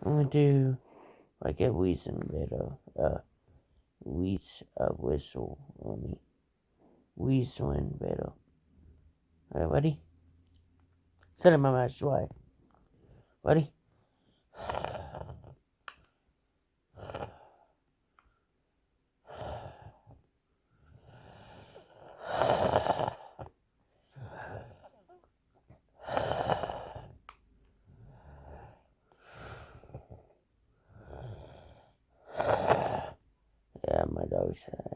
I'm gonna do like a wheezing bit of whistle on me. Whistling bit of. Alright, ready? Set in my mouth right. Ready? Yeah, my dog said.